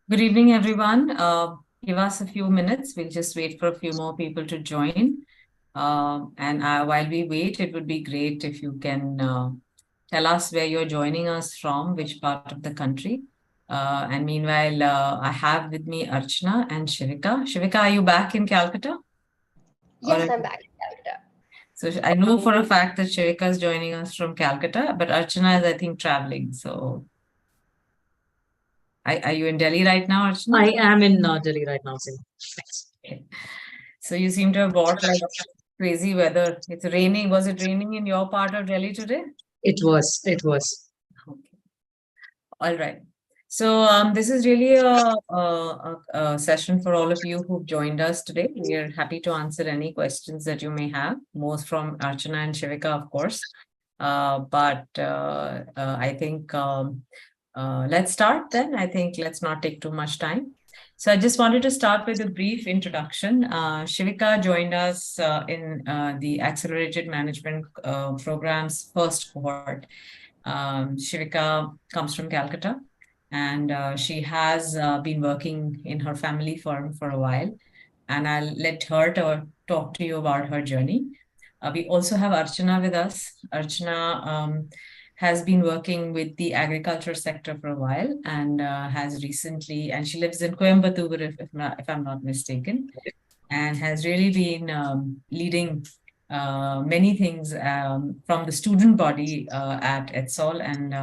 Good evening, everyone. Give us a few minutes. We'll just wait for a few more people to join. While we wait, it would be great if you can tell us where you're joining us from, which part of the country. And meanwhile, I have with me Archana and Shivika. Shivika, are you back in Calcutta? Yes, I'm back in Calcutta. So I know for a fact that Shivika is joining us from Calcutta, but Archana is, I think, traveling. So are you in Delhi right now, Archana? I am in Delhi right now, Sim. Thanks. Okay. So you seem to have brought like crazy weather. It's raining. Was it raining in your part of Delhi today? It was. Okay. All right. So this is really a session for all of you who've joined us today. We are happy to answer any questions that you may have, most from Archana and Shivika, of course. I think let's start then. I think let's not take too much time. So I just wanted to start with a brief introduction. Shivika joined us in the Accelerated Management Program's first cohort. Shivika comes from Calcutta, and she has been working in her family firm for a while. And I'll let her talk to you about her journey. We also have Archana with us. Archana has been working with the agriculture sector for a while and has recently, and she lives in Coimbatore, if I'm not mistaken, and has really been leading many things from the student body at HSoL and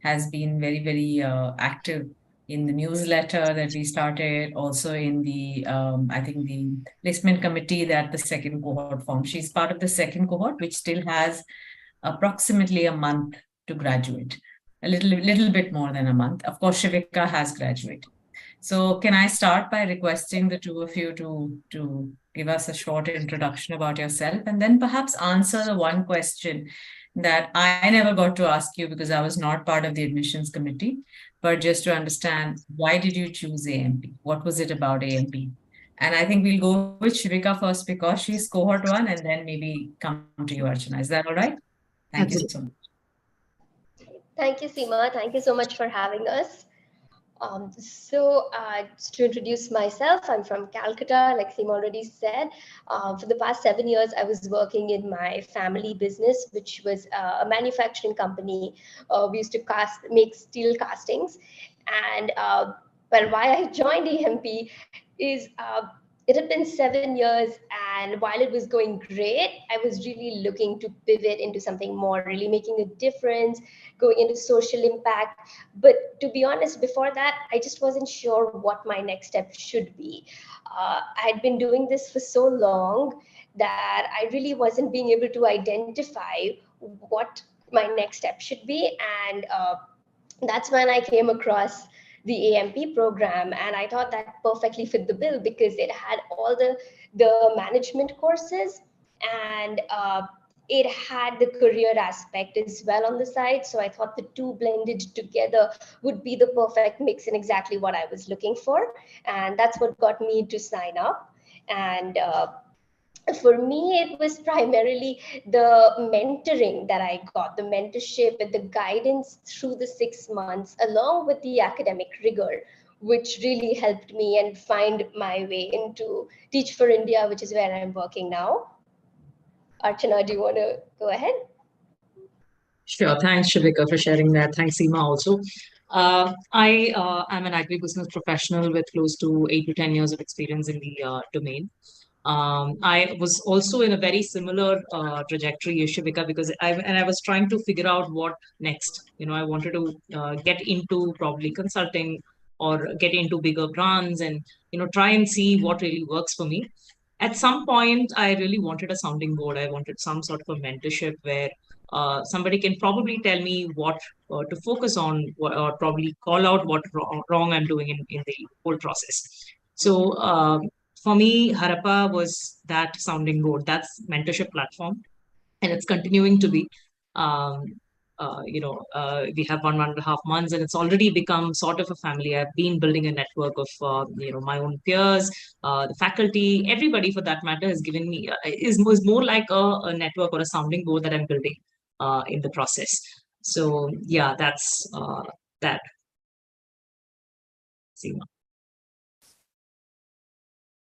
has been very, very active in the newsletter that we started, also in the, I think, the placement committee that the second cohort formed. She's part of the second cohort, which still has approximately a month to graduate, a little bit more than a month. Of course, Shivika has graduated. So can I start by requesting the two of you to give us a short introduction about yourself and then perhaps answer the one question that I never got to ask you because I was not part of the admissions committee, but just to understand, why did you choose AMP? What was it about AMP? And I think we'll go with Shivika first because she's cohort 1 and then maybe come to you, Archana. Is that all right? Thank you so much. Thank you, Seema. Thank you so much for having us. Just to introduce myself, I'm from Calcutta, like Seema already said. For the past 7 years, I was working in my family business, which was a manufacturing company. We used to make steel castings. And why I joined AMP is it had been 7 years, and while it was going great, I was really looking to pivot into something more, really making a difference, going into social impact. But to be honest, before that, I just wasn't sure what my next step should be. I had been doing this for so long that I really wasn't being able to identify what my next step should be. And that's when I came across the AMP program, and I thought that perfectly fit the bill because it had all the management courses, and it had the career aspect as well on the side. So I thought the two blended together would be the perfect mix and exactly what I was looking for, and that's what got me to sign up. And for me, it was primarily the mentoring that I got, the mentorship and the guidance through the 6 months, along with the academic rigor, which really helped me and find my way into Teach for India, which is where I'm working now. Archana, do you want to go ahead? Sure. Thanks, Shivika, for sharing that. Thanks, Seema, also. I am an agribusiness professional with close to 8 to 10 years of experience in the domain. I was also in a very similar trajectory as Shivika because I was trying to figure out what next. I wanted to get into probably consulting or get into bigger brands and try and see what really works for me. At some point, I really wanted a sounding board. I wanted some sort of a mentorship where somebody can probably tell me what to focus on or probably call out what wrong I'm doing in the whole process. So for me, Harappa was that sounding board, that's mentorship platform, and it's continuing to be. Um, we have 1.5 months, and it's already become sort of a family. I've been building a network of my own peers, the faculty, everybody for that matter has given me is more like a network or a sounding board that I'm building in the process. So yeah, that's that. Seema.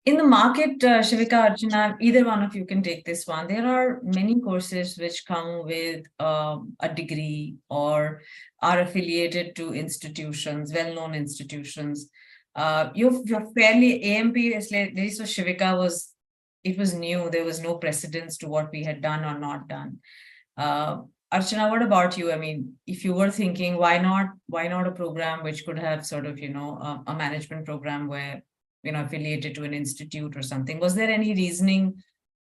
In the market, Shivika, Archana, either one of you can take this one. There are many courses which come with a degree or are affiliated to institutions, well-known institutions. You're fairly AMP, at least for Shivika, it was new. There was no precedence to what we had done or not done. Archana, what about you? I mean, if you were thinking, why not a program which could have sort of, a management program where, affiliated to an institute or something? Was there any reasoning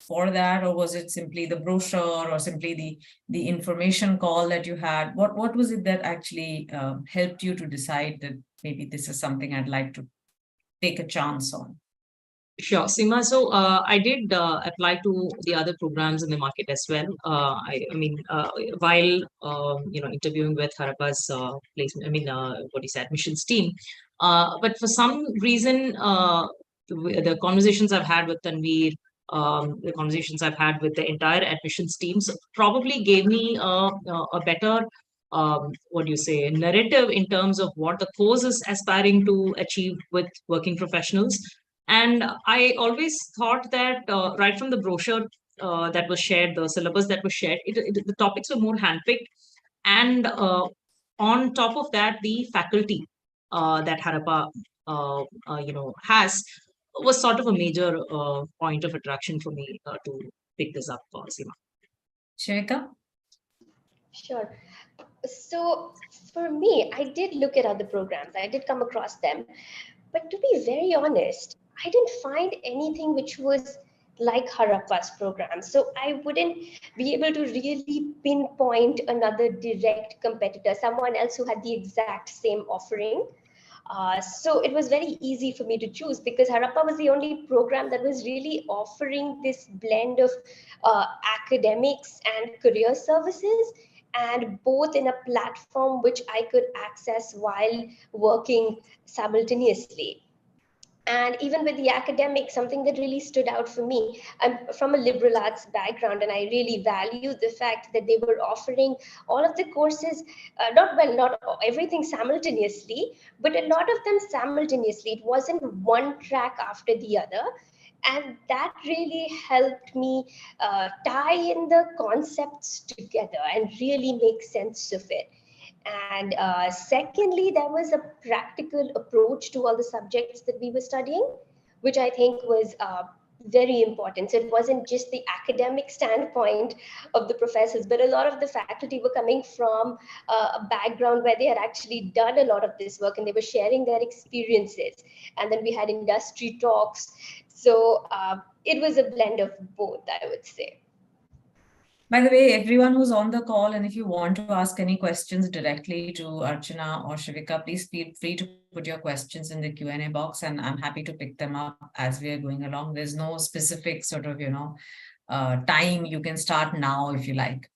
for that, or was it simply the brochure or simply the information call that you had? What was it that actually helped you to decide that maybe this is something I'd like to take a chance on? Sure, Seema. So I did apply to the other programs in the market as well. While interviewing with Harappa's placement, what is admissions team. But for some reason, the conversations I've had with Tanveer, the conversations I've had with the entire admissions teams probably gave me a better narrative in terms of what the course is aspiring to achieve with working professionals. And I always thought that right from the brochure that was shared, the syllabus that was shared, the topics were more handpicked. And on top of that, the faculty that Harappa has was sort of a major point of attraction for me to pick this up, Seema. Shivika? Sure. So for me, I did look at other programs. I did come across them. But to be very honest, I didn't find anything which was like Harappa's program. So I wouldn't be able to really pinpoint another direct competitor, someone else who had the exact same offering. So it was very easy for me to choose because Harappa was the only program that was really offering this blend of academics and career services, and both in a platform which I could access while working simultaneously. And even with the academics, something that really stood out for me, I'm from a liberal arts background, and I really value the fact that they were offering all of the courses, not everything simultaneously, but a lot of them simultaneously. It wasn't one track after the other. And that really helped me tie in the concepts together and really make sense of it. And secondly, there was a practical approach to all the subjects that we were studying, which I think was very important. So it wasn't just the academic standpoint of the professors, but a lot of the faculty were coming from a background where they had actually done a lot of this work and they were sharing their experiences. And then we had industry talks. So it was a blend of both, I would say. By the way, everyone who's on the call, and if you want to ask any questions directly to Archana or Shivika, please feel free to put your questions in the Q&A box, and I'm happy to pick them up as we are going along. There's no specific sort of, time. You can start now if you like.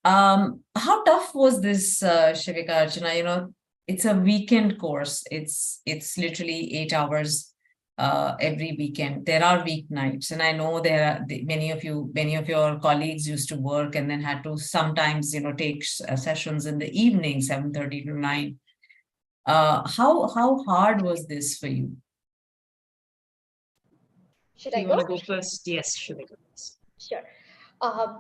How tough was this, Shivika, Archana? It's a weekend course. It's literally 8 hours every weekend. There are weeknights, and I know there are many of your colleagues used to work and then had to sometimes take sessions in the evening, 7:30 to 9. How hard was this for you? Should I go? You want to go first? Yes, should I go first? Sure.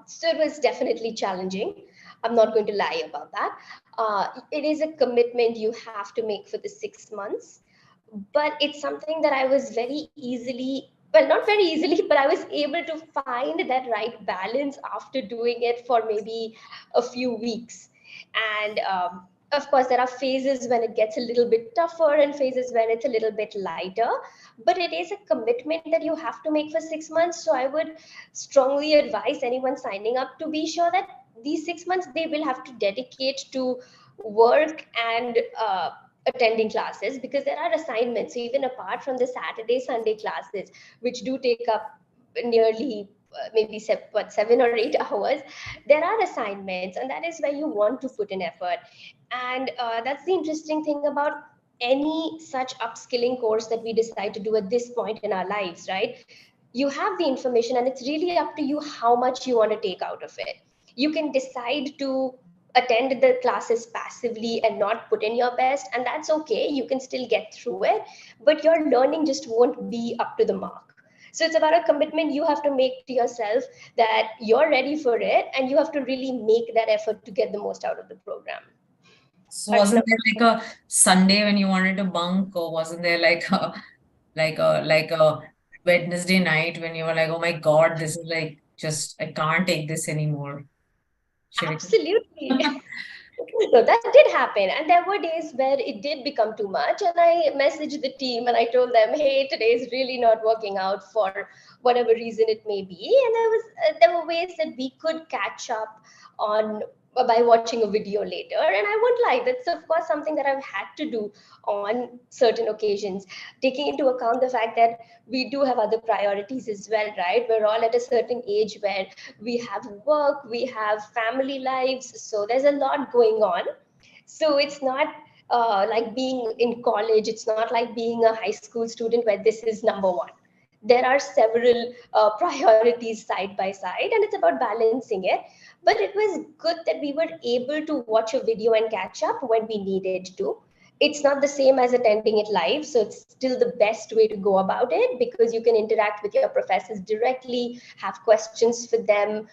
So it was definitely challenging. I'm not going to lie about that. It is a commitment you have to make for the 6 months. But it's something that I was very easily, well, not very easily, but I was able to find that right balance after doing it for maybe a few weeks. And of course, there are phases when it gets a little bit tougher and phases when it's a little bit lighter, but it is a commitment that you have to make for 6 months. So I would strongly advise anyone signing up to be sure that these 6 months they will have to dedicate to work and attending classes, because there are assignments. So even apart from the Saturday, Sunday classes, which do take up nearly maybe 7 or 8 hours, there are assignments, and that is where you want to put in effort. And that's the interesting thing about any such upskilling course that we decide to do at this point in our lives, right? You have the information, and it's really up to you how much you want to take out of it. You can decide to attend the classes passively and not put in your best, and that's okay. You can still get through it, but your learning just won't be up to the mark. So it's about a commitment you have to make to yourself that you're ready for it, and you have to really make that effort to get the most out of the program. So wasn't there like a Sunday when you wanted to bunk, or wasn't there like a Wednesday night when you were like, oh my God, this is like just I can't take this anymore? Shivika? Absolutely. So that did happen. And there were days where it did become too much. And I messaged the team and I told them, hey, today is really not working out for whatever reason it may be. And there were ways that we could catch up on by watching a video later. And I won't lie, that's of course something that I've had to do on certain occasions, taking into account the fact that we do have other priorities as well, right? We're all at a certain age where we have work, we have family lives, so there's a lot going on. So it's not like being in college, it's not like being a high school student where this is number one. There are several priorities side by side, and it's about balancing it. But it was good that we were able to watch a video and catch up when we needed to. It's not the same as attending it live, so it's still the best way to go about it, because you can interact with your professors directly, have questions for them,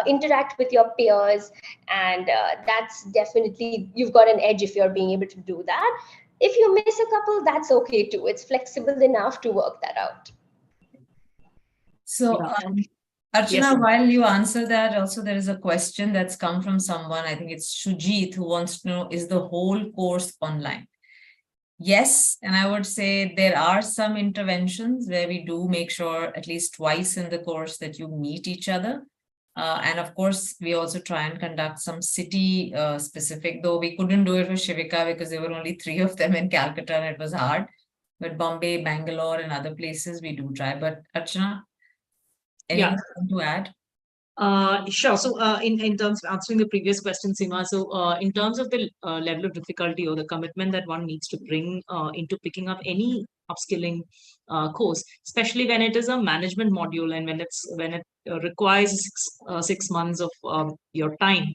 interact with your peers, and that's definitely, you've got an edge if you're being able to do that. If you miss a couple, that's okay too. It's flexible enough to work that out. So, Archana, Yes. while you answer that, also there is a question that's come from someone, I think it's Shujit, who wants to know, is the whole course online? Yes, and I would say there are some interventions where we do make sure at least twice in the course that you meet each other. And of course, we also try and conduct some city specific, though we couldn't do it for Shivika because there were only 3 of them in Calcutta and it was hard. But Bombay, Bangalore and other places we do try. But Archana, anything to add? Sure. So, in terms of answering the previous question, Seema, so in terms of the level of difficulty or the commitment that one needs to bring into picking up any upskilling course, especially when it is a management module and when it requires 6 months of your time,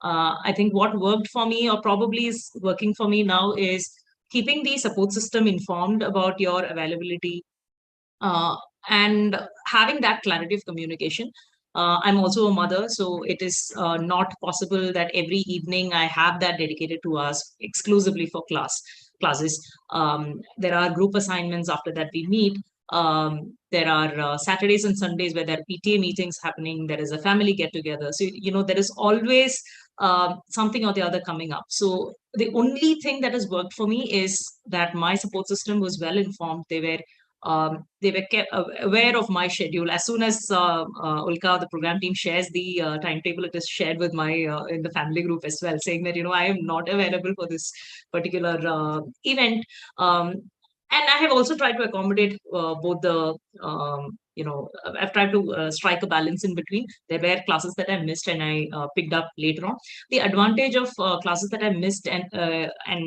I think what worked for me or probably is working for me now is keeping the support system informed about your availability and having that clarity of communication. I'm also a mother, so it is not possible that every evening I have that dedicated to us exclusively for classes. There are group assignments after that we meet. There are Saturdays and Sundays where there are PTA meetings happening. There is a family get together. So, there is always something or the other coming up. So the only thing that has worked for me is that my support system was well informed. They were kept aware of my schedule. As soon as Ulka, the program team, shares the timetable, it is shared with my in the family group as well, saying that I am not available for this particular event. And I have also tried to accommodate both the I've tried to strike a balance in between. There were classes that I missed and I picked up later on. The advantage of classes that I missed and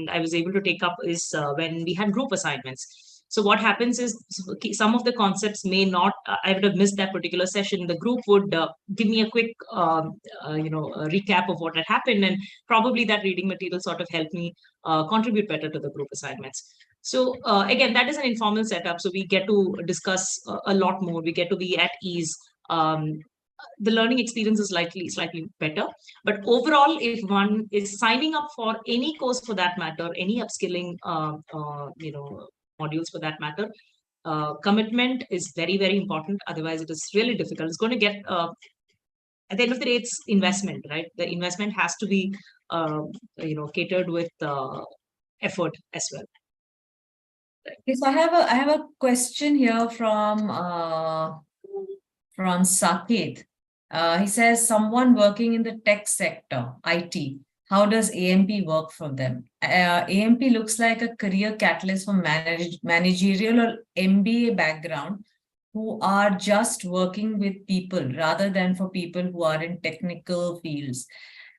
I was able to take up is when we had group assignments. So what happens is some of the concepts may not, I would have missed that particular session. The group would give me a quick, a recap of what had happened. And probably that reading material sort of helped me contribute better to the group assignments. So again, that is an informal setup. So we get to discuss a lot more. We get to be at ease. The learning experience is slightly better. But overall, if one is signing up for any course for that matter, any upskilling, modules for that matter, commitment is very, very important. Otherwise, it is really difficult. It's going to get, at the end of the day, it's investment, right? The investment has to be, catered with effort as well. Yes, I have a question here from Saket. He says, someone working in the tech sector, IT, how does AMP work for them? AMP looks like a career catalyst for managerial or MBA background who are just working with people rather than for people who are in technical fields.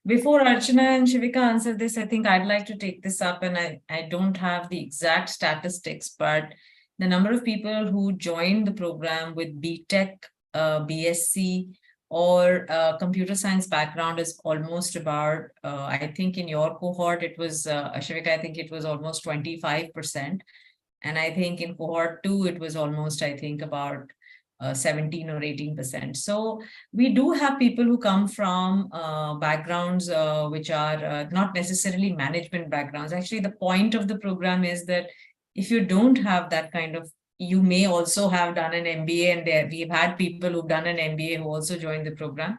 Before Archana and Shivika answer this, I think I'd like to take this up, and I don't have the exact statistics, but the number of people who joined the program with BTech, BSc, or computer science background is almost about, I think in your cohort, it was, Shivika, I think it was almost 25%. And I think in cohort 2, it was almost, I think, about 17 or 18%. So we do have people who come from backgrounds which are not necessarily management backgrounds. Actually, the point of the program is that if you don't have that kind of, you may also have done an MBA, and we've had people who've done an MBA who also joined the program.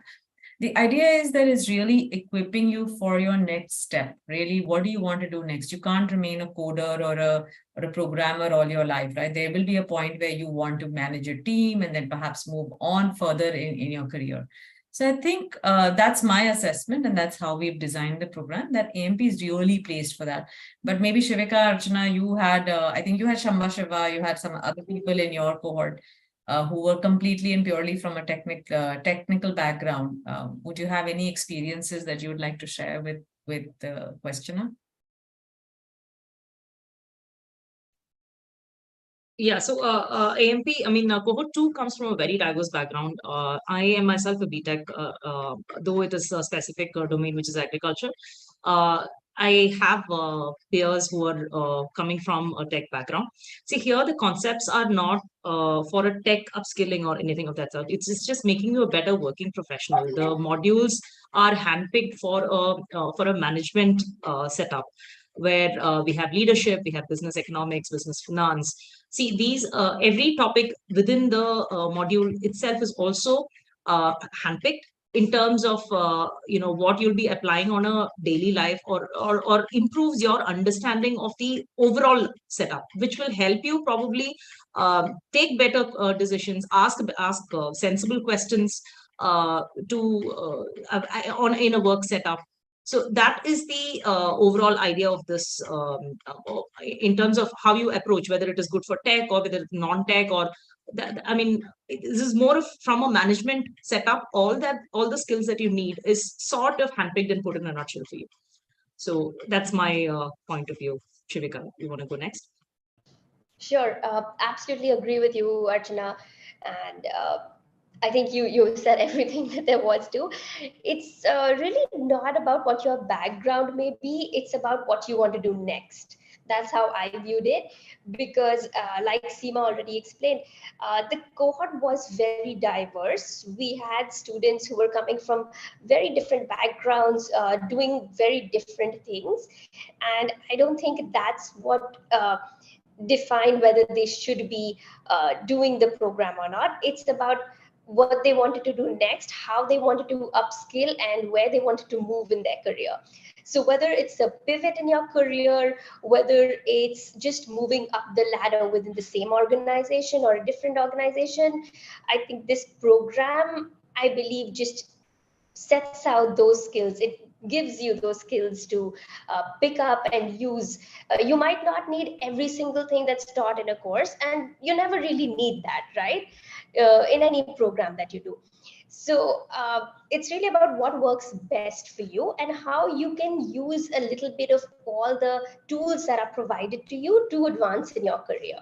The idea is that it's really equipping you for your next step. Really, what do you want to do next? You can't remain a coder or a programmer all your life, right? There will be a point where you want to manage a team and then perhaps move on further in your career. So I think that's my assessment, and that's how we've designed the program, that AMP is really placed for that. But maybe Shivika, Archana, you had, I think you had Shamba Shiva, you had some other people in your cohort who were completely and purely from a technical background. Would you have any experiences that you would like to share with the questioner? Yeah, so AMP, I mean, cohort 2 comes from a very diverse background. I am myself a BTech, though it is a specific domain, which is agriculture. I have peers who are coming from a tech background. See, here the concepts are not for a tech upskilling or anything of that sort. It's just making you a better working professional. The modules are handpicked for a management setup, where we have leadership, we have business economics, business finance. See, these every topic within the module itself is also handpicked in terms of what you'll be applying on a daily life, or improves your understanding of the overall setup, which will help you probably take better decisions, ask sensible questions in a work setup. So that is the overall idea of this, in terms of how you approach, whether it is good for tech or whether it's non-tech, or that. I mean, this is more of from a management setup. All the skills that you need is sort of handpicked and put in a nutshell for you. So that's my point of view. Shivika, you want to go next? Sure, absolutely agree with you, Archana, and I think you said everything that there was to. It's really not about what your background may be, it's about what you want to do next. That's how I viewed it, because like Seema already explained, the cohort was very diverse. We had students who were coming from very different backgrounds, doing very different things. And I don't think that's what define whether they should be doing the program or not. It's about what they wanted to do next, how they wanted to upskill, and where they wanted to move in their career. So whether it's a pivot in your career, whether it's just moving up the ladder within the same organization or a different organization, I think this program, I believe, just sets out those skills. It gives you those skills to pick up and use. You might not need every single thing that's taught in a course, and you never really need that, right? In any program that you do. So it's really about what works best for you and how you can use a little bit of all the tools that are provided to you to advance in your career.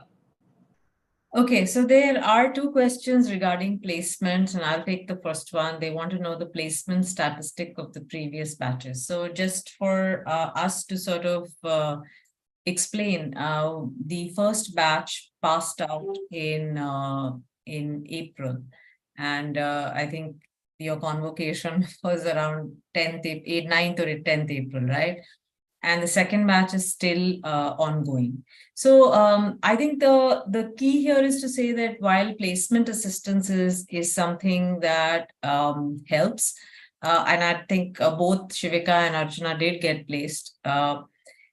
Okay, so there are two questions regarding placement, and I'll take the first one. They want to know the placement statistic of the previous batches. So just for us to sort of explain, the first batch passed out in April, and I think your convocation was around 9th or 10th April, right? And the second batch is still ongoing. So I think the key here is to say that while placement assistance is something that helps, and I think both Shivika and Archana did get placed, I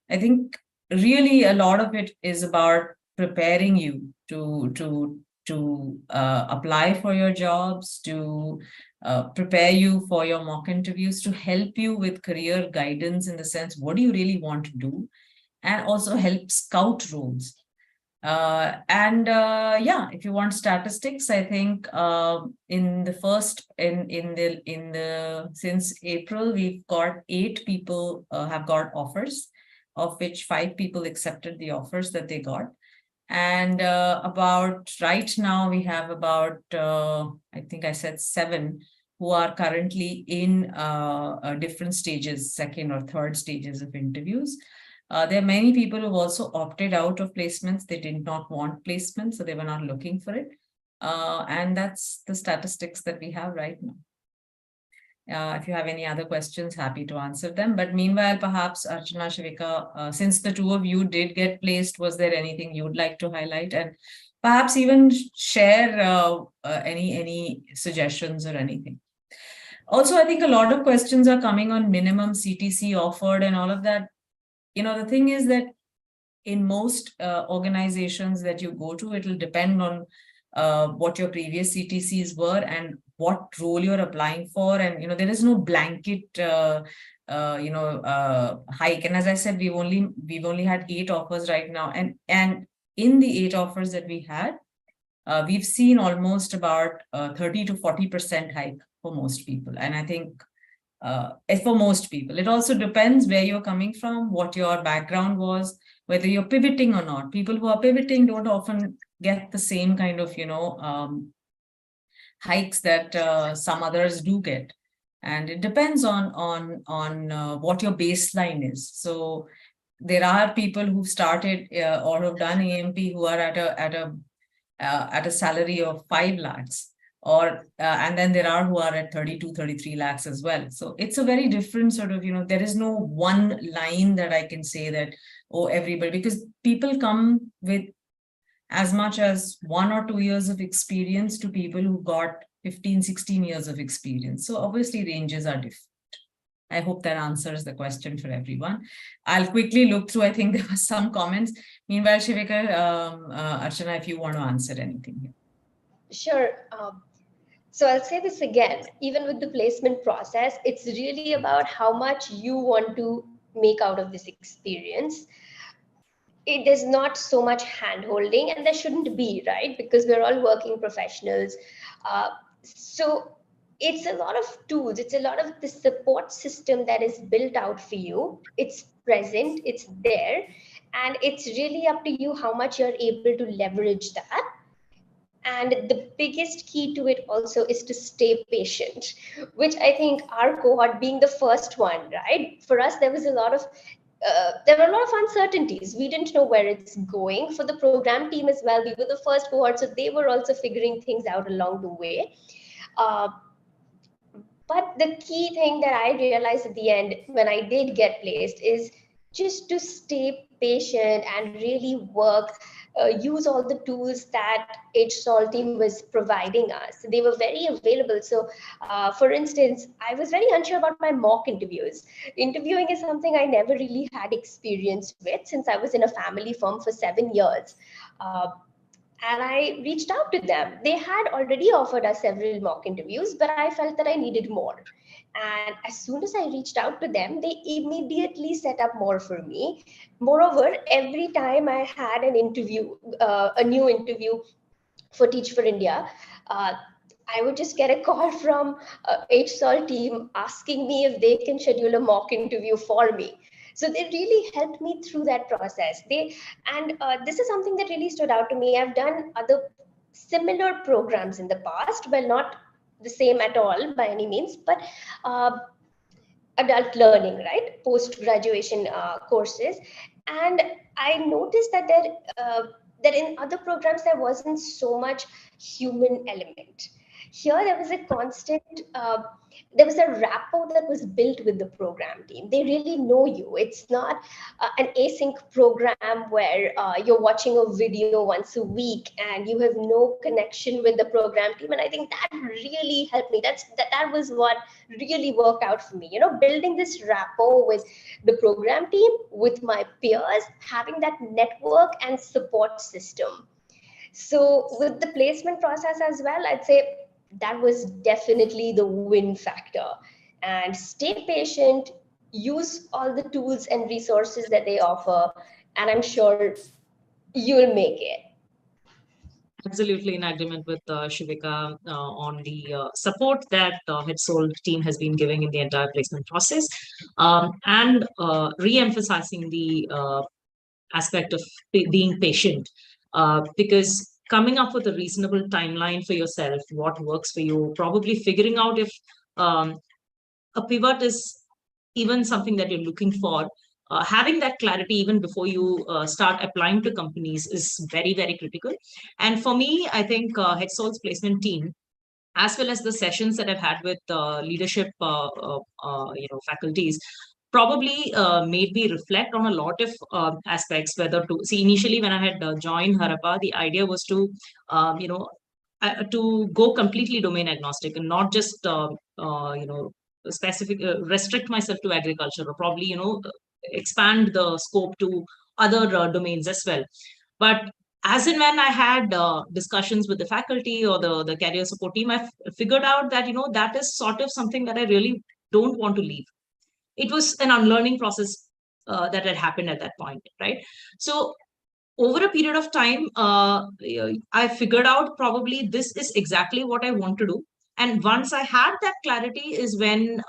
think really a lot of it is about preparing you to apply for your jobs, to prepare you for your mock interviews, to help you with career guidance in the sense, what do you really want to do? And also help scout roles. Yeah, if you want statistics, I think since April, we've got 8 people have got offers, of which 5 people accepted the offers that they got. And about right now, we have about, I think I said 7 who are currently in different stages, second or third stages of interviews. There are many people who've also opted out of placements. They did not want placements, so they were not looking for it. And that's the statistics that we have right now. If you have any other questions, happy to answer them. But meanwhile, perhaps Archana, Shivika, since the two of you did get placed, was there anything you'd like to highlight? And perhaps even share any suggestions or anything. Also, I think a lot of questions are coming on minimum CTC offered and all of that. The thing is that in most organizations that you go to, it'll depend on what your previous CTCs were and what role you're applying for. And, there is no blanket, hike. And as I said, we've only had 8 offers right now. And in the 8 offers that we had, we've seen almost about 30 to 40% hike for most people. And I think for most people, it also depends where you're coming from, what your background was, whether you're pivoting or not. People who are pivoting don't often get the same kind of, hikes that some others do get. And it depends on what your baseline is. So there are people who've started or who've done AMP who are at a salary of 5 lakhs. And then there are who are at 32, 33 lakhs as well. So it's a very different sort of, there is no one line that I can say that, oh, everybody, because people come with as much as 1 or 2 years of experience to people who got 15, 16 years of experience. So obviously ranges are different. I hope that answers the question for everyone. I'll quickly look through. I think there were some comments. Meanwhile, Shivika, Archana, if you want to answer anything here. Sure. So I'll say this again, even with the placement process, it's really about how much you want to make out of this experience. It is not so much hand-holding, and there shouldn't be, right? Because we're all working professionals. So it's a lot of tools. It's a lot of the support system that is built out for you. It's present, it's there, and it's really up to you how much you're able to leverage that. And the biggest key to it also is to stay patient, which I think our cohort being the first one, right? For us, there was a lot of there were a lot of uncertainties. We didn't know where it's going. For the program team as well, we were the first cohort, so they were also figuring things out along the way. But the key thing that I realized at the end when I did get placed is just to stay patient and really work, use all the tools that HSoL team was providing us. They were very available. So for instance, I was very unsure about my mock interviews. Interviewing is something I never really had experience with since I was in a family firm for 7 years. And I reached out to them. They had already offered us several mock interviews, but I felt that I needed more. And as soon as I reached out to them, they immediately set up more for me. Moreover, every time I had an interview, a new interview for Teach for India, I would just get a call from HSoL team asking me if they can schedule a mock interview for me. So they really helped me through that process. This is something that really stood out to me. I've done other similar programs in the past, well, not the same at all by any means, but adult learning, right? Post-graduation courses. And I noticed that that in other programs, there wasn't so much human element. Here, there was a constant, there was a rapport that was built with the program team. They really know you. It's not an async program where you're watching a video once a week and you have no connection with the program team. And I think that really helped me. That was what really worked out for me. Building this rapport with the program team, with my peers, having that network and support system. So with the placement process as well, I'd say that was definitely the win factor. And stay patient, use all the tools and resources that they offer, and I'm sure you'll make it. Absolutely in agreement with Shivika on the support that HSoL team has been giving in the entire placement process, and re-emphasizing the aspect of being patient, because coming up with a reasonable timeline for yourself, what works for you, probably figuring out if a pivot is even something that you're looking for. Having that clarity even before you start applying to companies is very, very critical. And for me, I think HSoL's placement team, as well as the sessions that I've had with leadership, faculties, probably made me reflect on a lot of aspects. Whether to see, initially when I had joined Harappa, the idea was to go completely domain agnostic and not just specific restrict myself to agriculture, or probably expand the scope to other domains as well. But as and when I had discussions with the faculty or the career support team, I figured out that that is sort of something that I really don't want to leave. It was an unlearning process that had happened at that point, right? So over a period of time, I figured out probably this is exactly what I want to do. And once I had that clarity is when,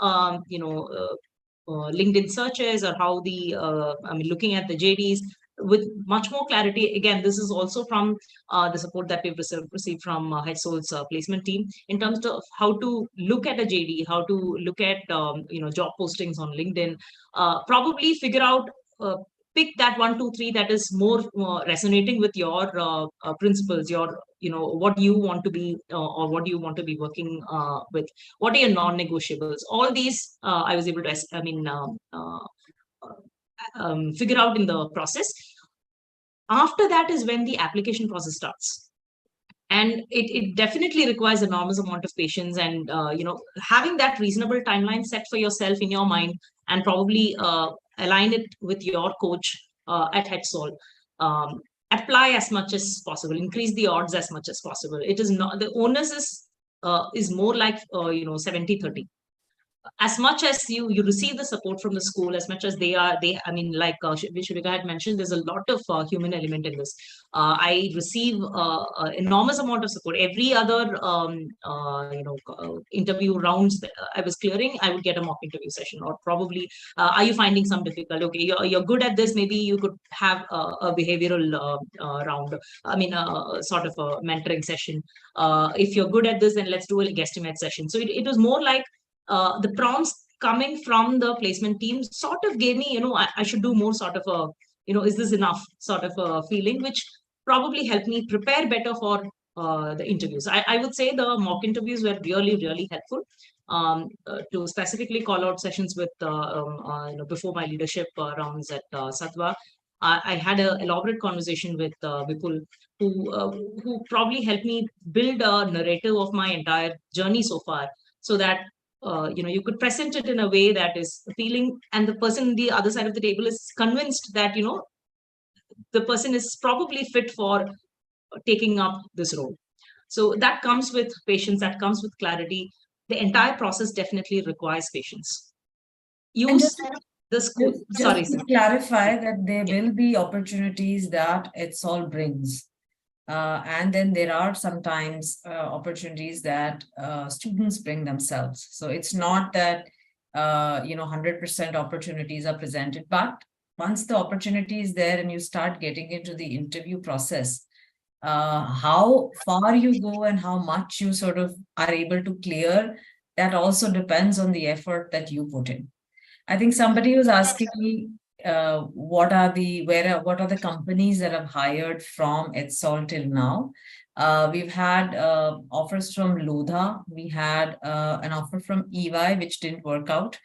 LinkedIn searches, or how looking at the JDs with much more clarity. Again, this is also from the support that we've received from HSoL's placement team in terms of how to look at a JD, how to look at, job postings on LinkedIn, probably figure out, pick that 1, 2, 3 that is more resonating with your principles, your what you want to be, or what you want to be working with. What are your non-negotiables? All these I was able to figure out in the process. After that is when the application process starts. And it definitely requires enormous amount of patience, and having that reasonable timeline set for yourself in your mind, and probably align it with your coach at HSoL. Apply as much as possible, increase the odds as much as possible. It is not, the onus is more like 70-30. As much as you receive the support from the school, as much as like Shivika had mentioned, there's a lot of human element in this. I receive enormous amount of support. Every other interview rounds that I was clearing, I would get a mock interview session, or probably are you finding some difficult? Okay, you're good at this, maybe you could have a behavioral round, sort of a mentoring session. If you're good at this, then let's do a guesstimate session. So it was more like the prompts coming from the placement team sort of gave me, I should do more sort of a, is this enough sort of a feeling, which probably helped me prepare better for the interviews. I would say the mock interviews were really, really helpful to specifically call out sessions with, before my leadership rounds at Satwa. I had an elaborate conversation with Vipul, who probably helped me build a narrative of my entire journey so far, so that you could present it in a way that is appealing, and the person on the other side of the table is convinced that the person is probably fit for taking up this role. So that comes with patience, that comes with clarity. The entire process definitely requires patience. Use the school. Sorry, to clarify that there will be opportunities that HSoL brings. And then there are sometimes opportunities that students bring themselves. So it's not that 100% opportunities are presented, but once the opportunity is there and you start getting into the interview process, how far you go and how much you sort of are able to clear, that also depends on the effort that you put in. I think somebody was asking me, what are the companies that have hired from HSoL till now? We've had offers from Lodha. We had an offer from EY, which didn't work out.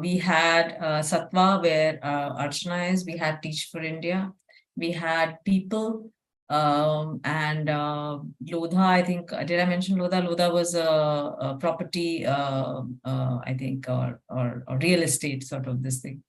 We had Satwa, where Archana is. We had Teach for India. We had People. And Lodha, I think, did I mention Lodha? Lodha was a property, I think, or real estate sort of this thing.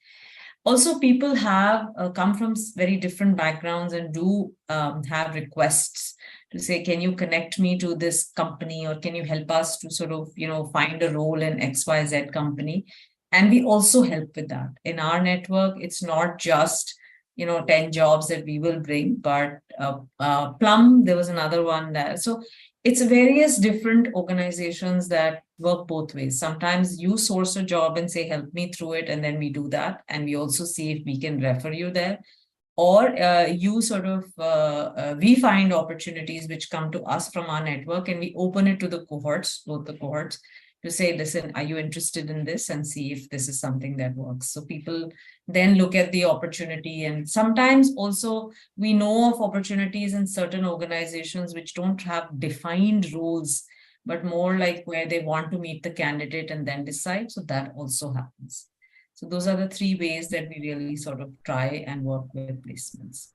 Also, people have come from very different backgrounds and do have requests to say, can you connect me to this company, or can you help us to sort of, find a role in XYZ company? And we also help with that. In our network, it's not just, 10 jobs that we will bring, but Plum, there was another one there. So it's various different organizations that work both ways. Sometimes you source a job and say, help me through it, and then we do that. And we also see if we can refer you there. or you sort of we find opportunities which come to us from our network, and we open it to the cohorts, both the cohorts, to say, listen, are you interested in this, and see if this is something that works. So people then look at the opportunity, and sometimes also we know of opportunities in certain organizations which don't have defined roles, but more like where they want to meet the candidate and then decide. So that also happens. So those are the three ways that we really sort of try and work with placements.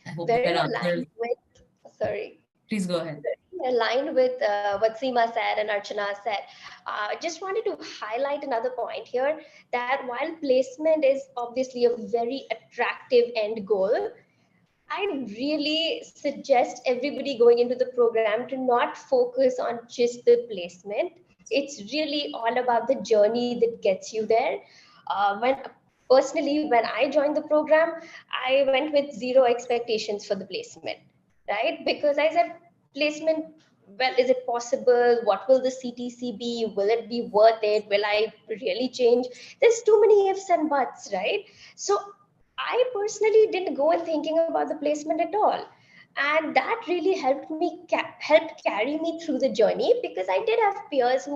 I hope Very that answers. aligned with, sorry. Please go ahead. Aligned with what Seema said and Archana said. I just wanted to highlight another point here, that while placement is obviously a very attractive end goal, I really suggest everybody going into the program to not focus on just the placement. It's really all about the journey that gets you there. When I joined the program, I went with zero expectations for the placement, right? Because I said, placement, well, is it possible? What will the CTC be? Will it be worth it? Will I really change? There's too many ifs and buts, right? So I personally didn't go in thinking about the placement at all. And that really helped carry me through the journey, because I did have peers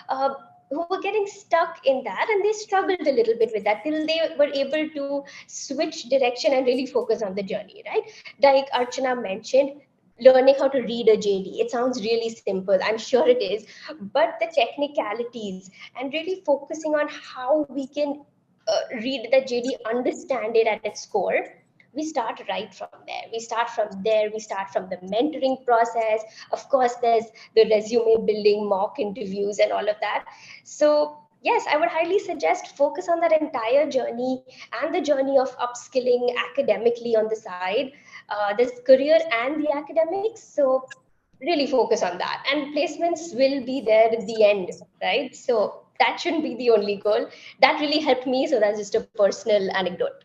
uh, who were getting stuck in that, and they struggled a little bit with that till they were able to switch direction and really focus on the journey, right? Like Archana mentioned, learning how to read a JD. It sounds really simple. I'm sure it is. But the technicalities and really focusing on how we can read the JD, understand it at its core. We start right from there. We start from there. We start from the mentoring process. Of course, there's the resume building, mock interviews, and all of that. So yes, I would highly suggest focus on that entire journey and the journey of upskilling academically on the side. There's career and the academics. So really focus on that, and placements will be there at the end, right? So that shouldn't be the only goal. That really helped me, so that's just a personal anecdote.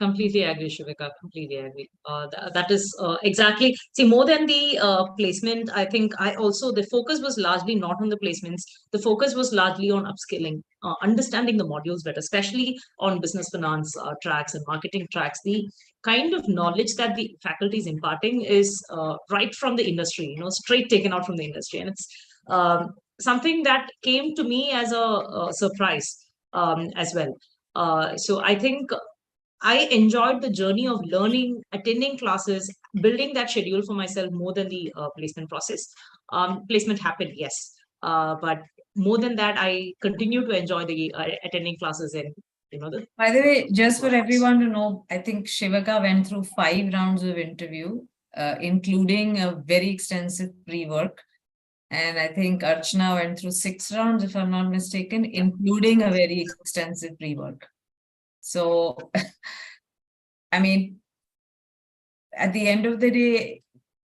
Completely agree, Shivika. Completely agree. That is exactly. See, more than the placement, I think the focus was largely not on the placements. The focus was largely on upskilling, understanding the modules better, especially on business finance tracks and marketing tracks. The kind of knowledge that the faculty is imparting is right from the industry, straight taken out from the industry. And it's something that came to me as a surprise as well. So I think I enjoyed the journey of learning, attending classes, building that schedule for myself more than the placement process. Placement happened, yes, but more than that, I continue to enjoy the attending classes and By the way, just for everyone to know, I think Shivika went through 5 rounds of interview, including a very extensive pre-work. And I think Archana went through 6 rounds, if I'm not mistaken, including a very extensive pre-work. So, I mean, at the end of the day,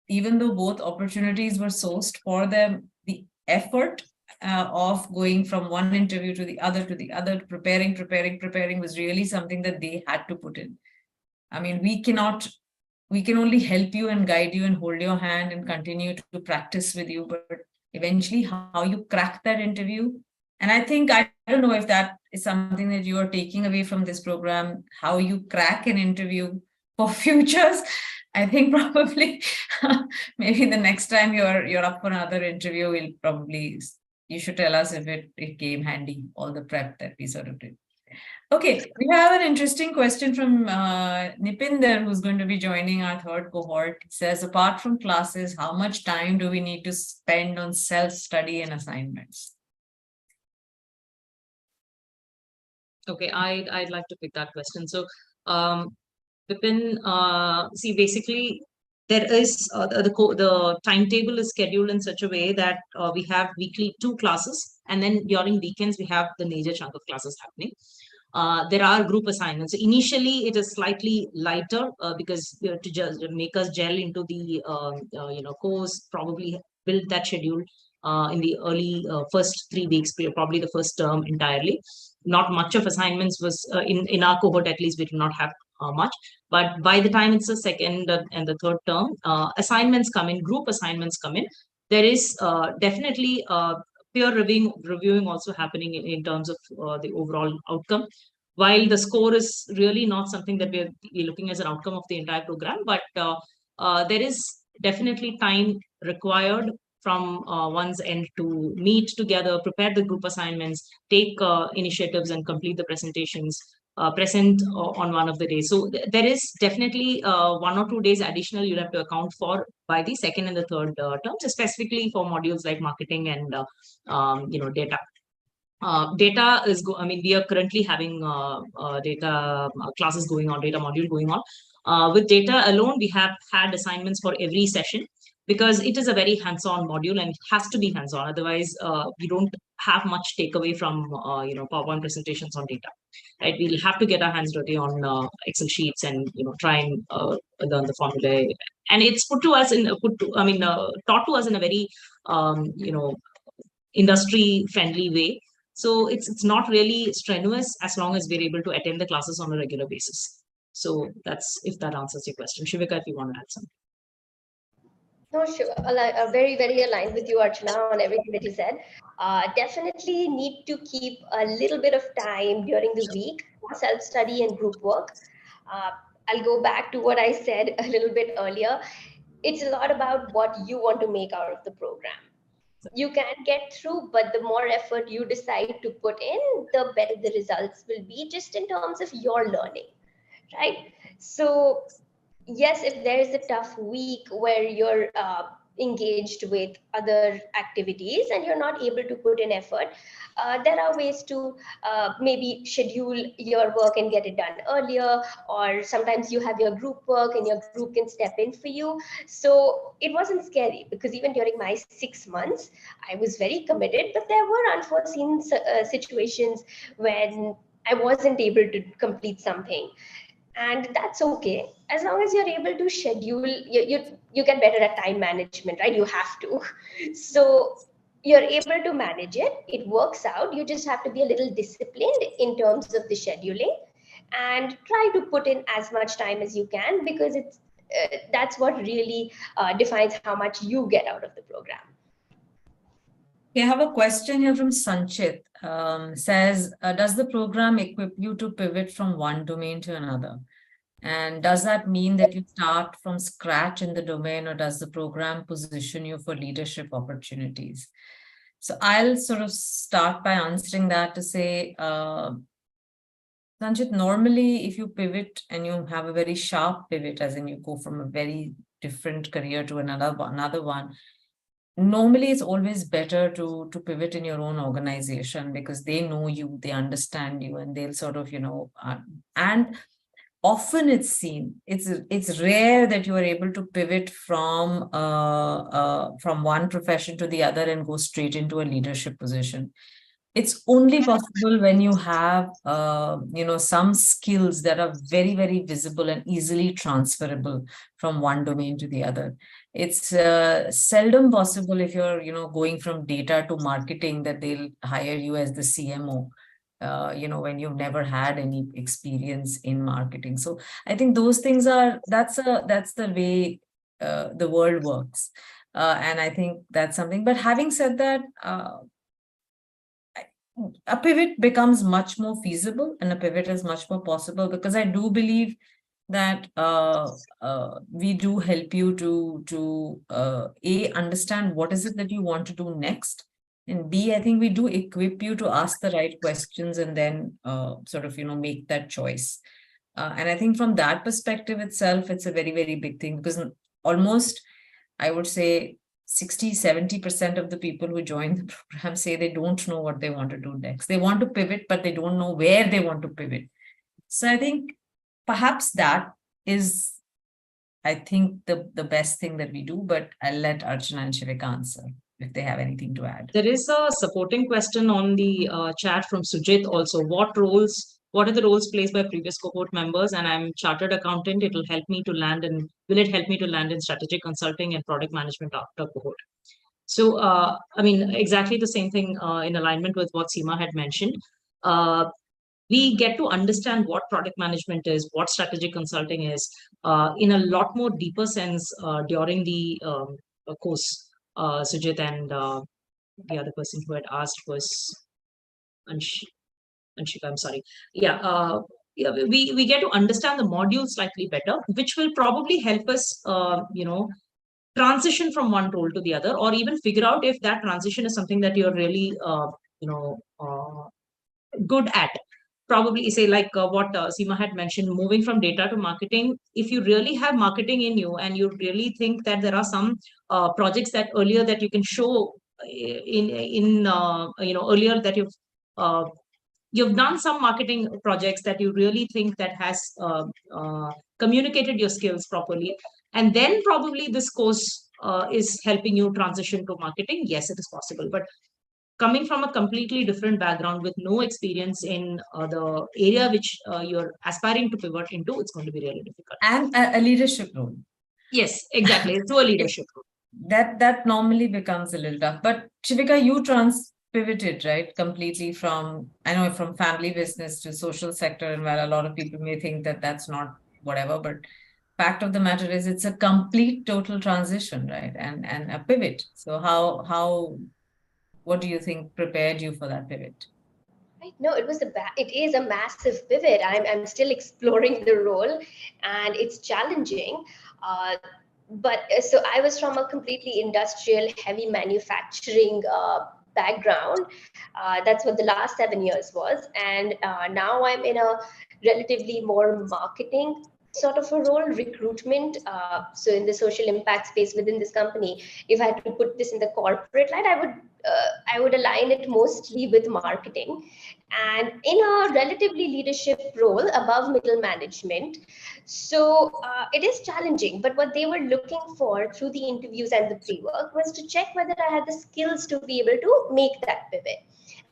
even though both opportunities were sourced for them, the effort of going from one interview to the other, preparing was really something that they had to put in. I mean, we can only help you and guide you and hold your hand and continue to practice with you, but eventually how you crack that interview. And I think, I don't know if that is something that you are taking away from this program, how you crack an interview for futures. I think probably maybe the next time you're up for another interview, you should tell us if it came handy, all the prep that we sort of did. Okay, we have an interesting question from Nipinder, who's going to be joining our third cohort. It says, apart from classes, how much time do we need to spend on self-study and assignments? Okay, I'd like to pick that question. So, Vipin, see, basically, there is the timetable is scheduled in such a way that we have weekly 2 classes, and then during weekends we have the major chunk of classes happening. There are group assignments. So initially, it is slightly lighter because to just make us gel into the course, probably build that schedule in the early first 3 weeks, probably the first term entirely. Not much of assignments was in our cohort, at least we do not have much. But by the time it's the second and the third term, assignments come in, group assignments come in. There is definitely peer reviewing also happening in terms of the overall outcome. while the score is really not something that we're looking as an outcome of the entire program, but there is definitely time required from one's end to meet together, prepare the group assignments, take initiatives and complete the presentations, present on one of the days. So there is definitely 1 or 2 days additional you'll have to account for by the second and the third terms, specifically for modules like marketing and data. Data is, I mean, we are currently having data classes going on, data module going on. With data alone, we have had assignments for every session because it is a very hands-on module and it has to be hands-on. Otherwise, we don't have much takeaway from, PowerPoint presentations on data, right? We'll have to get our hands dirty on Excel sheets and, try and learn the formulae. And it's taught to us in a very, industry friendly way. So it's not really strenuous as long as we're able to attend the classes on a regular basis. So that's, if that answers your question. Shivika, if you want to add something. No, sure. Very, very aligned with you, Archana, on everything that you said. Definitely need to keep a little bit of time during the week for self-study and group work. I'll go back to what I said a little bit earlier. It's a lot about what you want to make out of the program. You can get through, but the more effort you decide to put in, the better the results will be, just in terms of your learning, right? So yes, if there is a tough week where you're engaged with other activities and you're not able to put in effort, there are ways to maybe schedule your work and get it done earlier, or sometimes you have your group work and your group can step in for you. So it wasn't scary, because even during my 6 months, I was very committed, but there were unforeseen situations when I wasn't able to complete something. And that's okay, as long as you're able to schedule. You get better at time management, right? You have to. So you're able to manage it, it works out. You just have to be a little disciplined in terms of the scheduling, and try to put in as much time as you can, because it's that's what really defines how much you get out of the program. We have a question here from Sanchit. Says, does the program equip you to pivot from one domain to another? And does that mean that you start from scratch in the domain, or does the program position you for leadership opportunities? So I'll sort of start by answering that to say, Sanchit, normally if you pivot and you have a very sharp pivot, as in you go from a very different career to another one, normally it's always better to pivot in your own organization, because they know you, they understand you, and they'll sort of, and often it's seen, it's rare that you are able to pivot from one profession to the other and go straight into a leadership position. It's only possible when you have, some skills that are very, very visible and easily transferable from one domain to the other. It's seldom possible if you're, going from data to marketing, that they'll hire you as the CMO, when you've never had any experience in marketing. So I think those things that's the way the world works. And I think that's something. But having said that, a pivot becomes much more feasible, and a pivot is much more possible, because I do believe that we do help you to understand what is it that you want to do next, and B, I think we do equip you to ask the right questions and then sort of make that choice. And I think from that perspective itself, it's a very, very big thing, because almost, I would say, 60-70% of the people who join the program say they don't know what they want to do next. They want to pivot, but they don't know where they want to pivot. So I think perhaps that is, the best thing that we do, but I'll let Archana and Shivika answer if they have anything to add. There is a supporting question on the chat from Sujit also. What are the roles played by previous cohort members? And I'm chartered accountant. Will it help me to land in strategic consulting and product management after cohort? So, exactly the same thing in alignment with what Seema had mentioned. We get to understand what product management is, what strategic consulting is, in a lot more deeper sense during the course. Sujit and the other person who had asked was Anshika, I'm sorry. Yeah, yeah, we get to understand the module slightly better, which will probably help us, transition from one role to the other, or even figure out if that transition is something that you're really, good at. Probably say like what Seema had mentioned, moving from data to marketing. If you really have marketing in you, and you really think that there are some projects that earlier that you can show earlier that uh, you've done some marketing projects that you really think that has communicated your skills properly, and then probably this course is helping you transition to marketing. Yes, it is possible, but coming from a completely different background with no experience in the area which you're aspiring to pivot into, it's going to be really difficult. And a leadership role. Yes, exactly. It's a leadership role. That normally becomes a little tough. But Shivika, you pivoted, right? Completely from family business to social sector. And while a lot of people may think that that's not whatever, but fact of the matter is it's a complete total transition, right? And a pivot. So what do you think prepared you for that pivot? Right. No, it is a massive pivot. I'm still exploring the role, and it's challenging. But so I was from a completely industrial, heavy manufacturing background. That's what the last 7 years was, and now I'm in a relatively more marketing sort of a role, recruitment. So in the social impact space within this company, if I had to put this in the corporate line, I would align it mostly with marketing, and in a relatively leadership role above middle management. So it is challenging, but what they were looking for through the interviews and the pre-work was to check whether I had the skills to be able to make that pivot.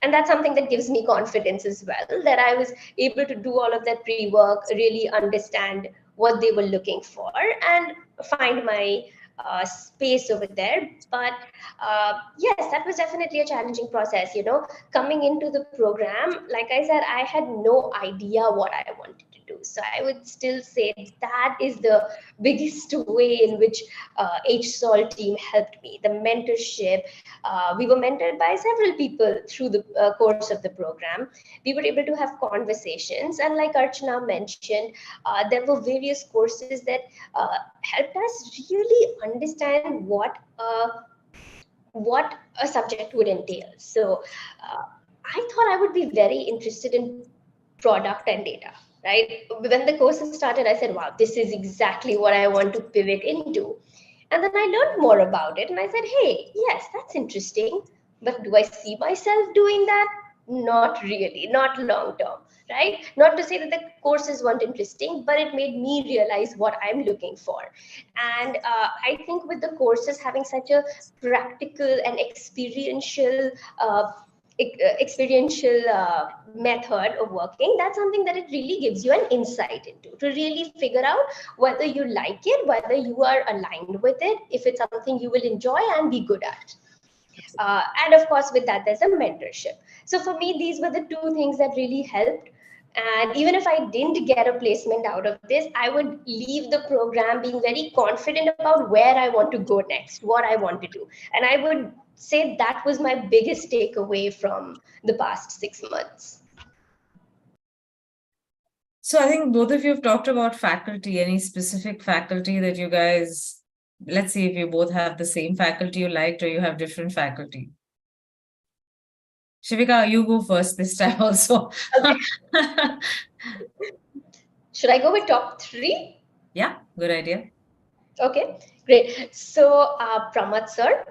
And that's something that gives me confidence as well, that I was able to do all of that pre-work, really understand what they were looking for, and find my space over there. But yes, that was definitely a challenging process. Coming into the program, like I said, I had no idea what I wanted to do. So I would still say that is the biggest way in which HSoL team helped me. The mentorship, we were mentored by several people through the course of the program. We were able to have conversations, and like Archana mentioned, there were various courses that helped us really understand what a subject would entail. So I thought I would be very interested in product and data, right? When the courses started, I said, wow, this is exactly what I want to pivot into. And then I learned more about it, and I said, hey, yes, that's interesting, but do I see myself doing that? Not really, not long term, right? Not to say that the courses weren't interesting, but it made me realize what I'm looking for. And I think with the courses having such a practical and experiential method of working, that's something that it really gives you an insight into, to really figure out whether you like it, whether you are aligned with it, if it's something you will enjoy and be good at. And of course, with that, there's a mentorship. So for me, these were the two things that really helped. And even if I didn't get a placement out of this, I would leave the program being very confident about where I want to go next, what I want to do. And I would say that was my biggest takeaway from the past 6 months. So I think both of you have talked about faculty. Any specific faculty that you guys, let's see if you both have the same faculty you liked or you have different faculty. Shivika, you go first this time also. Okay. Should I go with top 3? Yeah, good idea. Okay, great. So Pramad sir,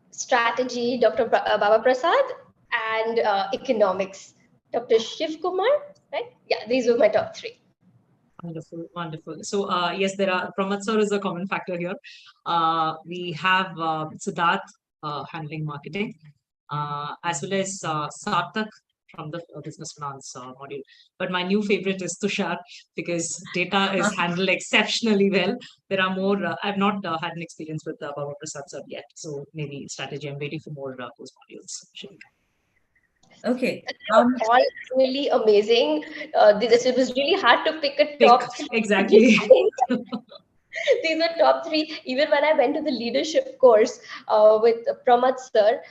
strategy, Dr. Baba Prasad, and economics, Dr. Shiv Kumar, right? Yeah, these were my top 3. Wonderful, wonderful. So yes, Pramad sir is a common factor here. We have Siddharth handling marketing, as well as Sarthak from the business finance module. But my new favorite is Tushar, because data is handled exceptionally well. There are more, I've not had an experience with Baba Prasad sir yet. So maybe strategy, I'm waiting for more those modules. Okay. All really amazing. It was really hard to pick a top 3. Exactly. These were top three. Even when I went to the leadership course with Pramad sir,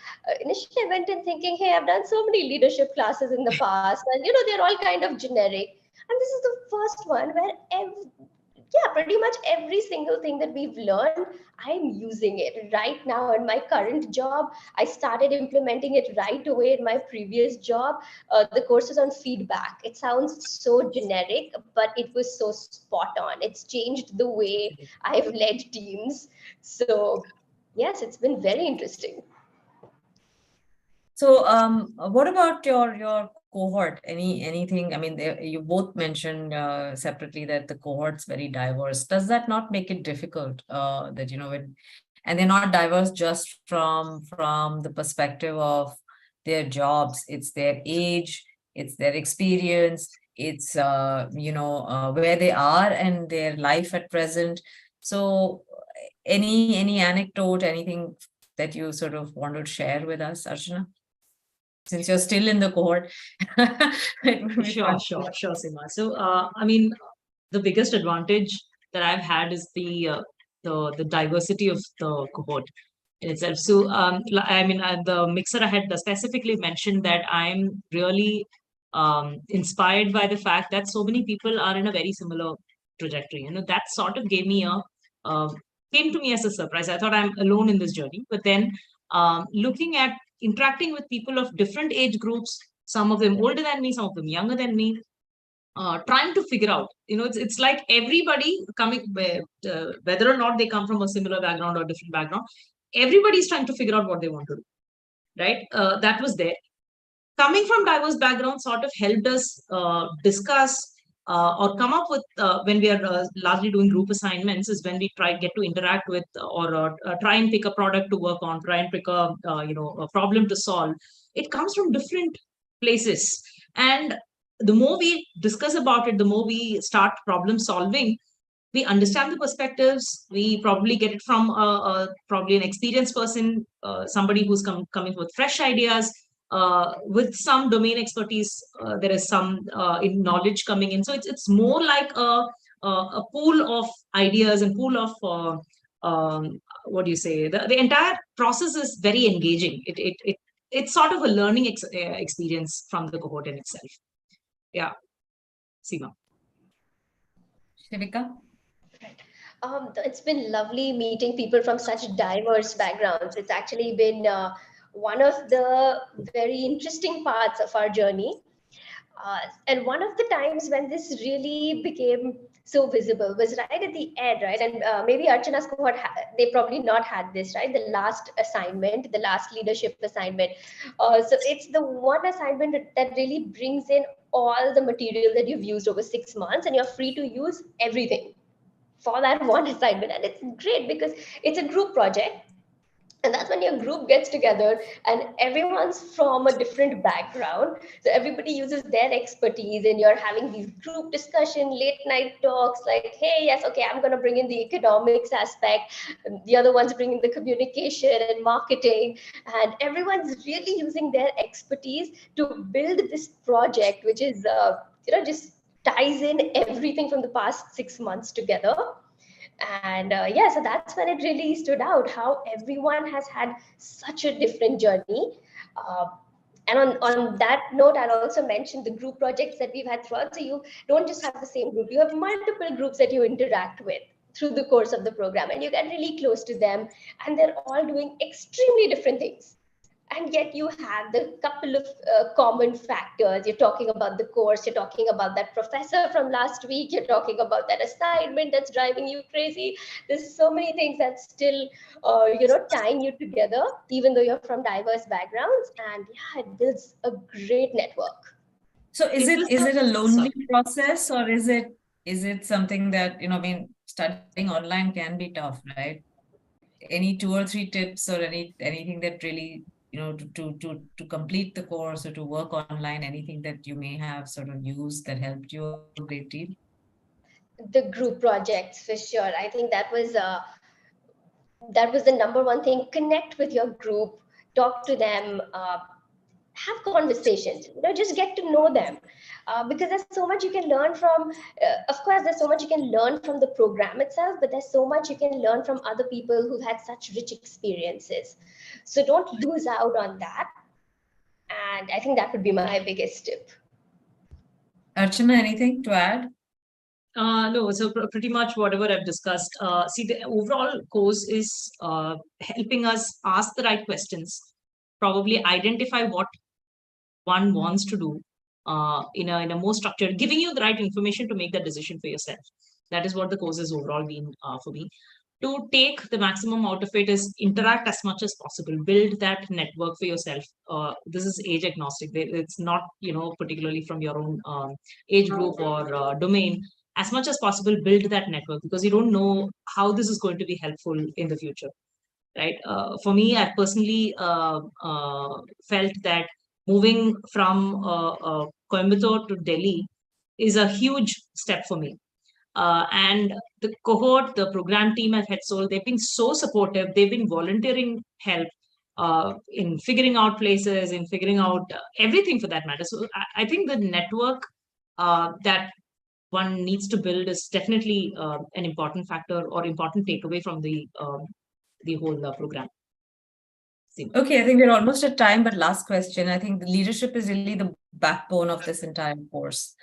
initially I went in thinking, hey, I've done so many leadership classes in the past, and they're all kind of generic. And this is the first one where pretty much every single thing that we've learned, I'm using it right now in my current job. I started implementing it right away in my previous job. The course is on feedback. It sounds so generic, but it was so spot on. It's changed the way I've led teams. So yes, it's been very interesting. So, what about your cohort? Anything? I mean, you both mentioned separately that the cohort's very diverse. Does that not make it difficult? That and they're not diverse just from the perspective of their jobs. It's their age, it's their experience, it's where they are and their life at present. So, any anecdote, anything that you sort of want to share with us, Archana? Since you're still in the cohort. Sure, Seema. So, I mean, the biggest advantage that I've had is the diversity of the cohort in itself. So, I mean, the mixer I had specifically mentioned that I'm really inspired by the fact that so many people are in a very similar trajectory. That sort of gave me uh, came to me as a surprise. I thought I'm alone in this journey, but then looking at interacting with people of different age groups, some of them older than me, some of them younger than me, trying to figure out, it's like everybody coming, whether or not they come from a similar background or different background, everybody's trying to figure out what they want to do, right? That was there. Coming from diverse backgrounds sort of helped us discuss or come up with, when we are largely doing group assignments, is when we get to interact with or try and pick a product to work on, try and pick a problem to solve. It comes from different places, and the more we discuss about it, the more we start problem solving. We understand the perspectives. We probably get it from probably an experienced person, somebody who's coming with fresh ideas, with some domain expertise. There is some in knowledge coming in, so it's more like a pool of ideas and pool of what do you say? The entire process is very engaging. It's sort of a learning experience from the cohort in itself. Yeah, Seema. Shivika? It's been lovely meeting people from such diverse backgrounds. It's actually been one of the very interesting parts of our journey. And one of the times when this really became so visible was right at the end, right? And maybe Archana's cohort, they probably not had this, right? The last assignment, the last leadership assignment. So it's the one assignment that really brings in all the material that you've used over 6 months, and you're free to use everything for that one assignment. And it's great because it's a group project, and that's when your group gets together and everyone's from a different background, so everybody uses their expertise, and you're having these group discussion, late night talks, like, hey, yes, okay, I'm going to bring in the economics aspect, the other one's bringing the communication and marketing, and everyone's really using their expertise to build this project, which is just ties in everything from the past 6 months together. And yeah, so that's when it really stood out, how everyone has had such a different journey. uh, and on that note, I'll also mention the group projects that we've had throughout. So you don't just have the same group, you have multiple groups that you interact with through the course of the program, and you get really close to them, and they're all doing extremely different things, and yet you have the couple of common factors. You're talking about the course, you're talking about that professor from last week, you're talking about that assignment that's driving you crazy. There's so many things that still tying you together, even though you're from diverse backgrounds. And yeah, it builds a great network. So is it a lonely process, or is it something that, I mean, studying online can be tough, right? Any 2 or 3 tips or anything that really, to complete the course or to work online, anything that you may have sort of used that helped you a great deal? The group projects, for sure. I think that was the number one thing. Connect with your group, talk to them, have conversations, just get to know them, because there's so much you can learn from, of course, there's so much you can learn from the program itself, but there's so much you can learn from other people who've had such rich experiences. So don't lose out on that. And I think that would be my biggest tip. Archana, anything to add? No, so pretty much whatever I've discussed. See, the overall course is helping us ask the right questions, probably identify what one wants to do in a more structured, giving you the right information to make that decision for yourself. That is what the course has overall been for me. To take the maximum out of it is interact as much as possible, build that network for yourself. This is age agnostic. It's not, particularly from your own age group or domain. As much as possible, build that network, because you don't know how this is going to be helpful in the future, right? For me, I personally felt that moving from Coimbatore to Delhi is a huge step for me. And the cohort, the program team at HSoL, they've been so supportive. They've been volunteering help in figuring out places, in figuring out everything for that matter. So I think the network that one needs to build is definitely an important factor or important takeaway from the whole program. Okay, I think we're almost at time, but last question. I think the leadership is really the backbone of this entire course.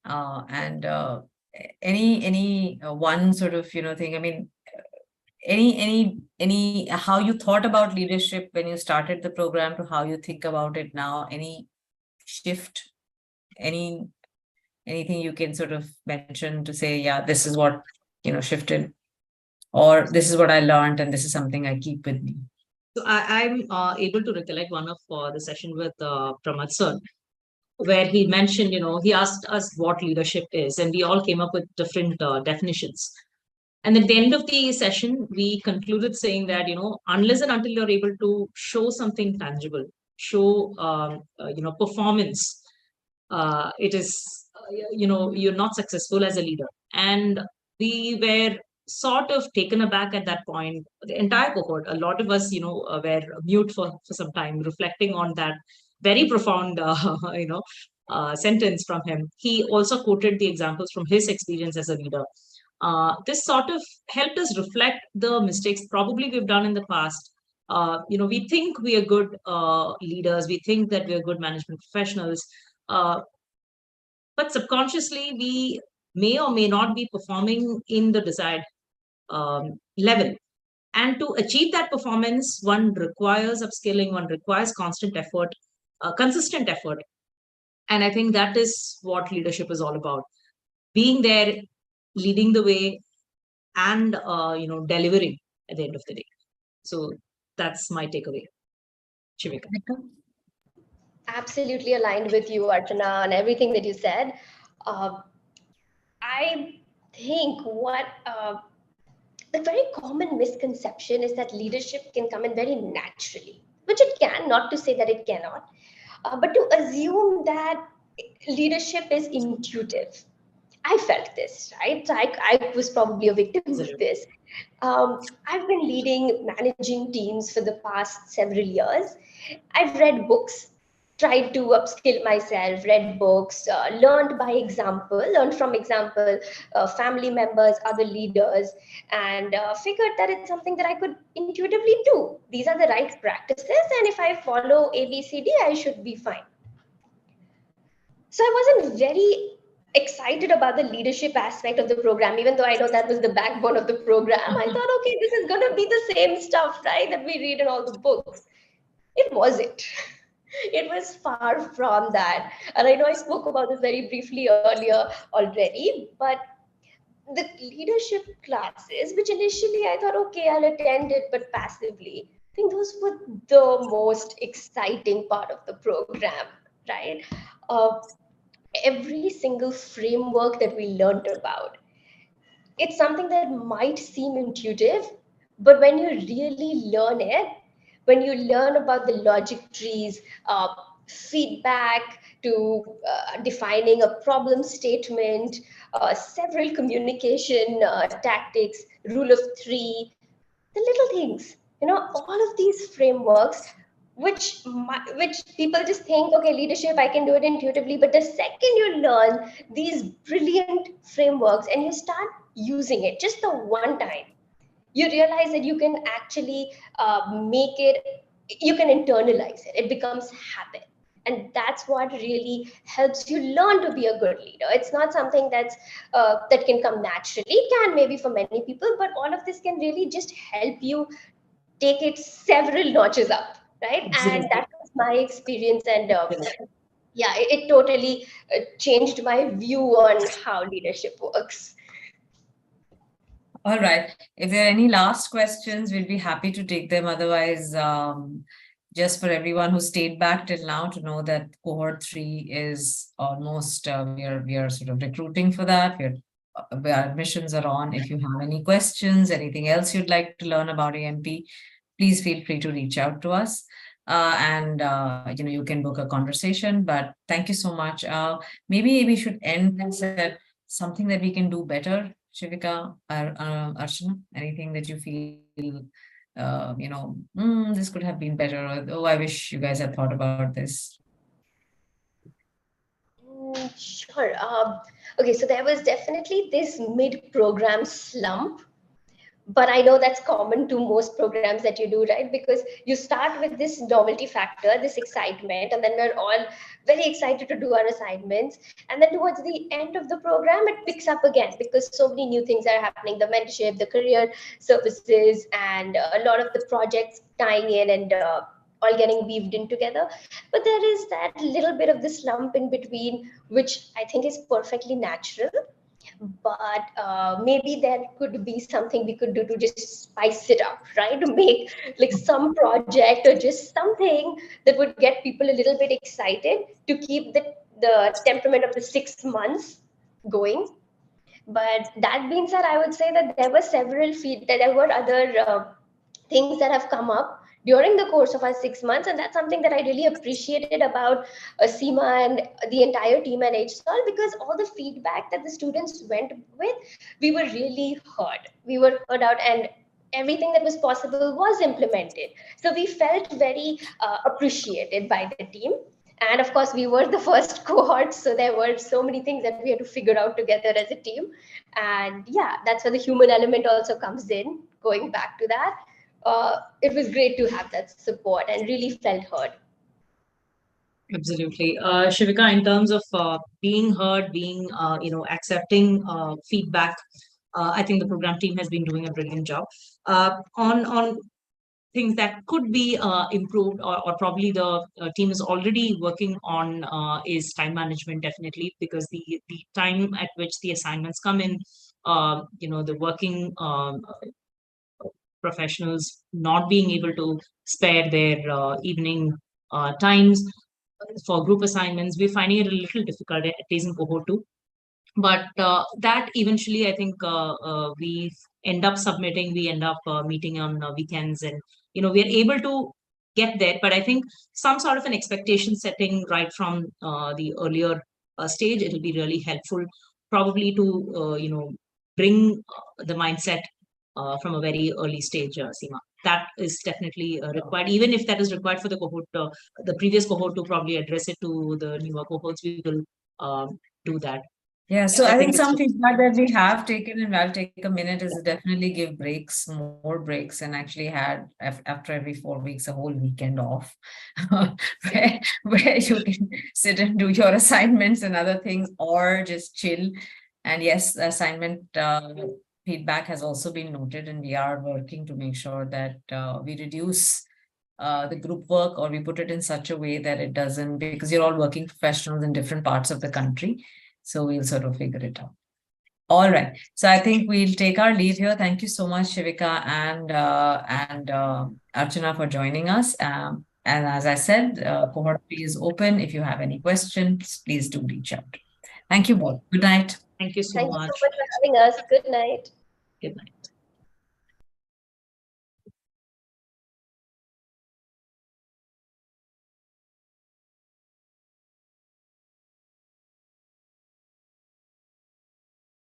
And any one sort of, thing, I mean, any how you thought about leadership when you started the program to how you think about it now, any shift, anything you can sort of mention to say, yeah, this is what, shifted, or this is what I learned and this is something I keep with me. So I'm able to recollect one of the session with Pramad sir, where he mentioned, he asked us what leadership is, and we all came up with different definitions. And at the end of the session, we concluded saying that, unless and until you're able to show something tangible, show, performance, it is, you're not successful as a leader. And we were sort of taken aback at that point. The entire cohort, a lot of us, were mute for some time, reflecting on that very profound, sentence from him. He also quoted the examples from his experience as a leader. This sort of helped us reflect the mistakes probably we've done in the past. We think we are good leaders. We think that we are good management professionals. But subconsciously, we may or may not be performing in the desired level. And to achieve that performance, one requires upskilling, one requires constant effort, consistent effort. And I think that is what leadership is all about. Being there, leading the way, and delivering at the end of the day. So that's my takeaway. Shivika. Absolutely aligned with you, Archana, and everything that you said. I think what the very common misconception is that leadership can come in very naturally, which it can, not to say that it cannot, but to assume that leadership is intuitive. I felt this, right? So I was probably a victim of this. I've been leading, managing teams for the past several years. I've read books, tried to upskill myself, read books, learned by example, learned from example, family members, other leaders, and figured that it's something that I could intuitively do. These are the right practices, and if I follow ABCD, I should be fine. So I wasn't very excited about the leadership aspect of the program, even though I know that was the backbone of the program. I thought, okay, this is going to be the same stuff, right, that we read in all the books. It wasn't. It was far from that. And I know I spoke about this very briefly earlier already, but the leadership classes, which initially I thought, okay, I'll attend it, but passively, I think those were the most exciting part of the program, right? Every single framework that we learned about, it's something that might seem intuitive, but when you really learn it, when you learn about the logic trees, feedback to defining a problem statement, several communication tactics, rule of three, the little things, all of these frameworks which people just think, okay, leadership, I can do it intuitively. But the second you learn these brilliant frameworks and you start using it just the one time, you realize that you can actually make it, you can internalize it. It becomes habit. And that's what really helps you learn to be a good leader. It's not something that can come naturally. It can maybe for many people, but all of this can really just help you take it several notches up, right? And Absolutely. that was my experience. And yeah, it totally changed my view on how leadership works. All right. If there are any last questions, we'll be happy to take them. Otherwise, just for everyone who stayed back till now to know that cohort 3 is almost, we are sort of recruiting for that. Our admissions are on. If you have any questions, anything else you'd like to learn about AMP, please feel free to reach out to us. And you can book a conversation. But thank you so much. Maybe we should end this at something that we can do better. Shivika, Archana, anything that you feel, this could have been better, or oh, I wish you guys had thought about this. Sure. Okay, so there was definitely this mid-program slump, but I know that's common to most programs that you do, right? Because you start with this novelty factor, this excitement, and then we're all very excited to do our assignments. And then towards the end of the program, it picks up again because so many new things are happening, the mentorship, the career services, and a lot of the projects tying in and all getting weaved in together. But there is that little bit of the slump in between, which I think is perfectly natural. But maybe there could be something we could do to just spice it up, right? To make like some project or just something that would get people a little bit excited to keep the temperament of the 6 months going. But that being said, I would say that there were there were other things that have come up during the course of our 6 months, and that's something that I really appreciated about Seema and the entire team at HSoL, because all the feedback that the students went with, we were really heard. We were heard out, and everything that was possible was implemented. So we felt very appreciated by the team. And of course, we were the first cohort, so there were so many things that we had to figure out together as a team. And yeah, that's where the human element also comes in, going back to that. It was great to have that support and really felt heard. Absolutely. Shivika, in terms of being heard, accepting feedback, I think the program team has been doing a brilliant job. On things that could be improved, or probably the team is already working on, is time management, definitely, because the time at which the assignments come in, the working professionals not being able to spare their evening times for group assignments, we're finding it a little difficult, at least in cohort 2. But that eventually, I think we end up submitting, we end up meeting on weekends, and we are able to get there. But I think some sort of an expectation setting right from the earlier stage, it'll be really helpful, probably to bring the mindset from a very early stage, Seema. That is definitely required. Even if that is required for the cohort, the previous cohort, to probably address it to the newer cohorts, we will do that. Yeah, so I think some feedback that we have taken, and I'll take a minute, is to definitely give breaks, more breaks, and actually had after every 4 weeks a whole weekend off, where you can sit and do your assignments and other things, or just chill. And yes, the assignment feedback has also been noted, and we are working to make sure that we reduce the group work, or we put it in such a way that it doesn't, because you're all working professionals in different parts of the country. So we'll sort of figure it out. All right. So I think we'll take our leave here. Thank you so much, Shivika and Archana, for joining us. And as I said, cohort 3 is open. If you have any questions, please do reach out. Thank you both. Good night. Thank you so much. Thank you so much for having us. Good night. Good night.